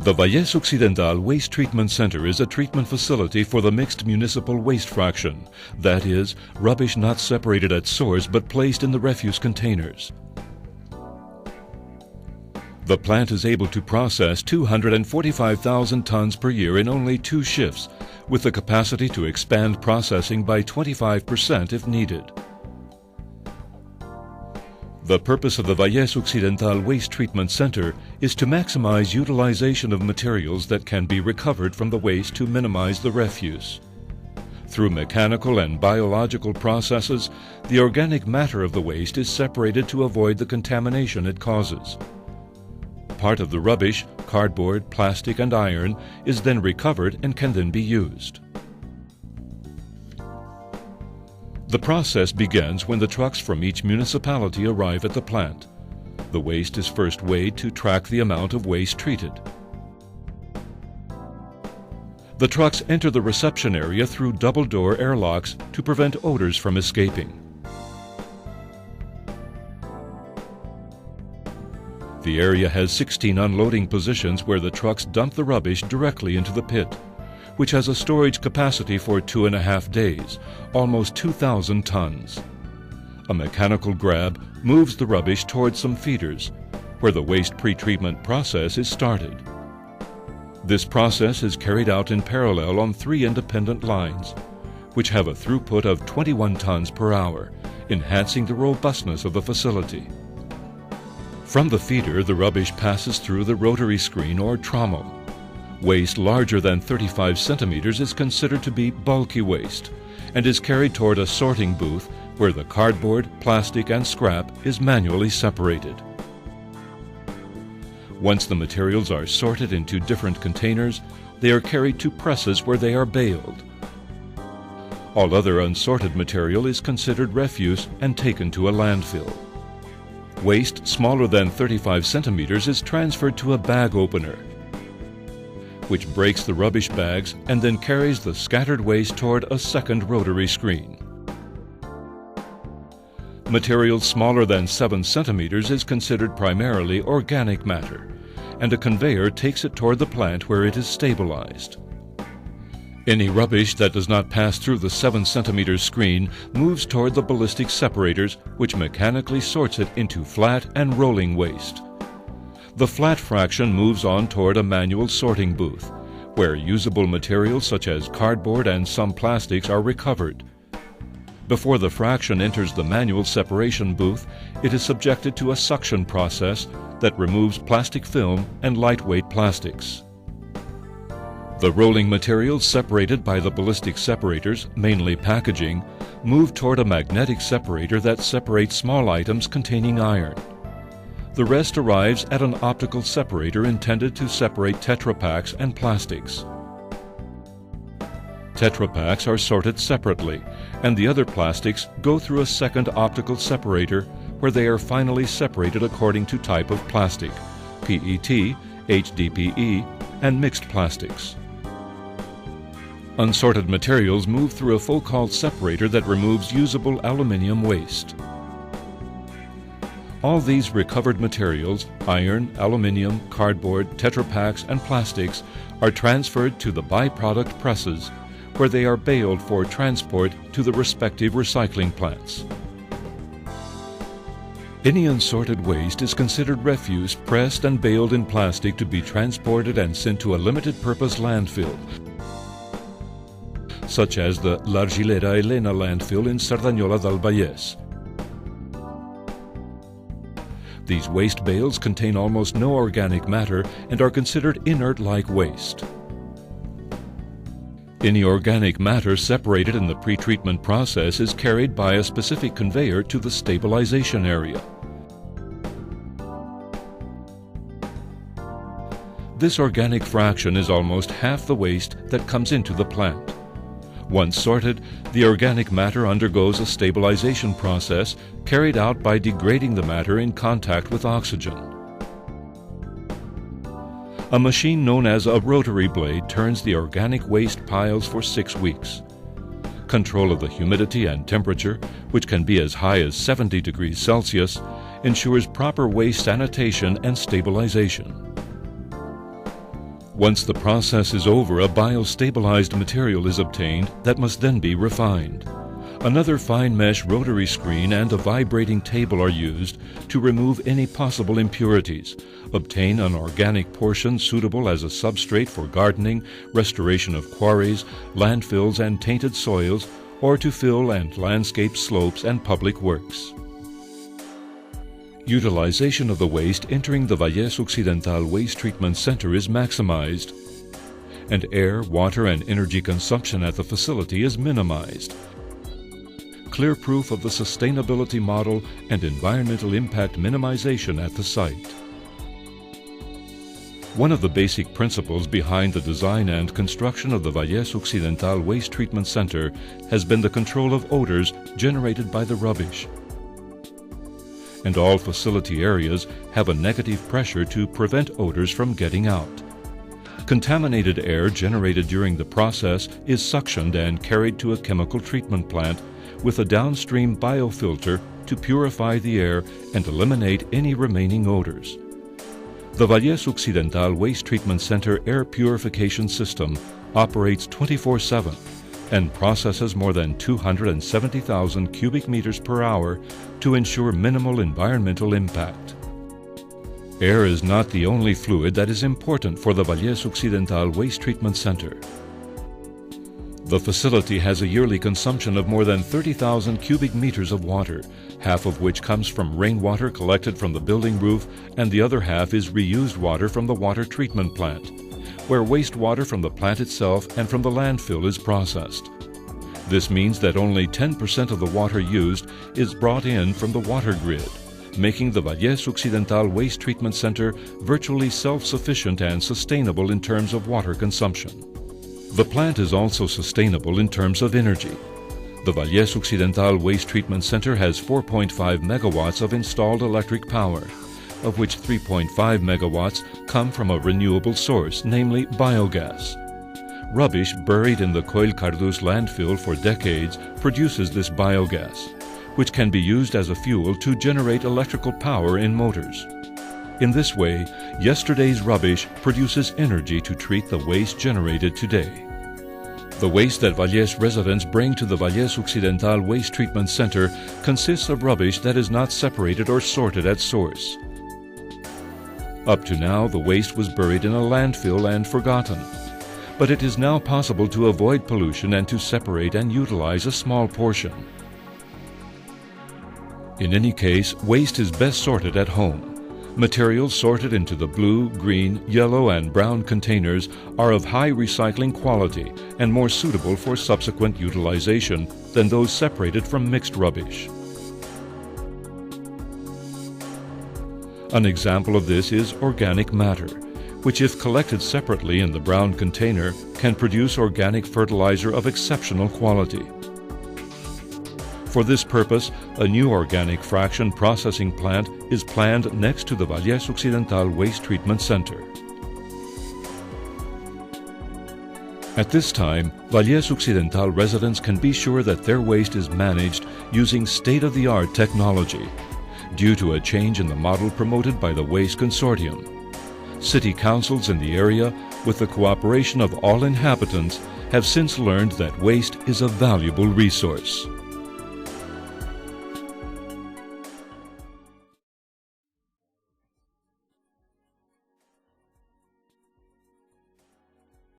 The Vallès Occidental Waste Treatment Center is a treatment facility for the mixed municipal waste fraction, that is, rubbish not separated at source but placed in the refuse containers. The plant is able to process 245,000 tons per year in only 2 shifts, with the capacity to expand processing by 25% if needed. The purpose of the Vallès Occidental Waste Treatment Center is to maximize utilization of materials that can be recovered from the waste to minimize the refuse. Through mechanical and biological processes, the organic matter of the waste is separated to avoid the contamination it causes. Part of the rubbish, cardboard, plastic, and iron is then recovered and can then be used. The process begins when the trucks from each municipality arrive at the plant. The waste is first weighed to track the amount of waste treated. The trucks enter the reception area through double-door airlocks to prevent odors from escaping. The area has 16 unloading positions where the trucks dump the rubbish directly into the pit, which has a storage capacity for 2.5 days, almost 2,000 tons. A mechanical grab moves the rubbish towards some feeders, where the waste pre-treatment process is started. This process is carried out in parallel on 3 independent lines, which have a throughput of 21 tons per hour, enhancing the robustness of the facility. From the feeder, the rubbish passes through the rotary screen or trommel. Waste larger than 35 centimeters is considered to be bulky waste and is carried toward a sorting booth where the cardboard, plastic, and scrap is manually separated. Once the materials are sorted into different containers, they are carried to presses where they are baled. All other unsorted material is considered refuse and taken to a landfill. Waste smaller than 35 centimeters is transferred to a bag opener, which breaks the rubbish bags and then carries the scattered waste toward a second rotary screen. Material smaller than 7 centimeters is considered primarily organic matter, and a conveyor takes it toward the plant where it is stabilized. Any rubbish that does not pass through the 7 centimeter screen moves toward the ballistic separators, which mechanically sorts it into flat and rolling waste. The flat fraction moves on toward a manual sorting booth, where usable materials such as cardboard and some plastics are recovered. Before the fraction enters the manual separation booth, it is subjected to a suction process that removes plastic film and lightweight plastics. The rolling materials separated by the ballistic separators, mainly packaging, move toward a magnetic separator that separates small items containing iron. The rest arrives at an optical separator intended to separate Tetra Paks and plastics. Tetra Paks are sorted separately, and the other plastics go through a second optical separator where they are finally separated according to type of plastic, PET, HDPE, and mixed plastics. Unsorted materials move through a Foucault separator that removes usable aluminum waste. All these recovered materials, iron, aluminum, cardboard, Tetra Paks, and plastics, are transferred to the byproduct presses, where they are baled for transport to the respective recycling plants. Any unsorted waste is considered refuse pressed and baled in plastic to be transported and sent to a limited-purpose landfill, such as the L'Argilera Elena landfill in Cerdanyola del Vallès. These waste bales contain almost no organic matter and are considered inert-like waste. Any organic matter separated in the pre-treatment process is carried by a specific conveyor to the stabilization area. This organic fraction is almost half the waste that comes into the plant. Once sorted, the organic matter undergoes a stabilization process carried out by degrading the matter in contact with oxygen. A machine known as a rotary blade turns the organic waste piles for 6 weeks. Control of the humidity and temperature, which can be as high as 70 degrees Celsius, ensures proper waste sanitation and stabilization. Once the process is over, a biostabilized material is obtained that must then be refined. Another fine mesh rotary screen and a vibrating table are used to remove any possible impurities, obtain an organic portion suitable as a substrate for gardening, restoration of quarries, landfills and tainted soils, or to fill and landscape slopes and public works. Utilization of the waste entering the Vallès Occidental Waste Treatment Center is maximized, and air, water, and energy consumption at the facility is minimized. Clear proof of the sustainability model and environmental impact minimization at the site. One of the basic principles behind the design and construction of the Vallès Occidental Waste Treatment Center has been the control of odors generated by the rubbish. And all facility areas have a negative pressure to prevent odors from getting out. Contaminated air generated during the process is suctioned and carried to a chemical treatment plant with a downstream biofilter to purify the air and eliminate any remaining odors. The Vallès Occidental Waste Treatment Center air purification system operates 24/7 and processes more than 270,000 cubic meters per hour to ensure minimal environmental impact. Air is not the only fluid that is important for the Vallès Occidental Waste Treatment Center. The facility has a yearly consumption of more than 30,000 cubic meters of water, half of which comes from rainwater collected from the building roof, and the other half is reused water from the water treatment plant, where wastewater from the plant itself and from the landfill is processed. This means that only 10% of the water used is brought in from the water grid, making the Vallès Occidental Waste Treatment Center virtually self-sufficient and sustainable in terms of water consumption. The plant is also sustainable in terms of energy. The Vallès Occidental Waste Treatment Center has 4.5 megawatts of installed electric power, of which 3.5 megawatts come from a renewable source, namely biogas. Rubbish buried in the Coil Cardús landfill for decades produces this biogas, which can be used as a fuel to generate electrical power in motors. In this way, yesterday's rubbish produces energy to treat the waste generated today. The waste that Vallès residents bring to the Vallès Occidental Waste Treatment Center consists of rubbish that is not separated or sorted at source. Up to now, the waste was buried in a landfill and forgotten, but it is now possible to avoid pollution and to separate and utilize a small portion. In any case, waste is best sorted at home. Materials sorted into the blue, green, yellow, and brown containers are of high recycling quality and more suitable for subsequent utilization than those separated from mixed rubbish. An example of this is organic matter, which if collected separately in the brown container can produce organic fertilizer of exceptional quality. For this purpose, a new organic fraction processing plant is planned next to the Vallès Occidental Waste Treatment Center. At this time, Vallès Occidental residents can be sure that their waste is managed using state-of-the-art technology, due to a change in the model promoted by the Waste Consortium. City councils in the area, with the cooperation of all inhabitants, have since learned that waste is a valuable resource.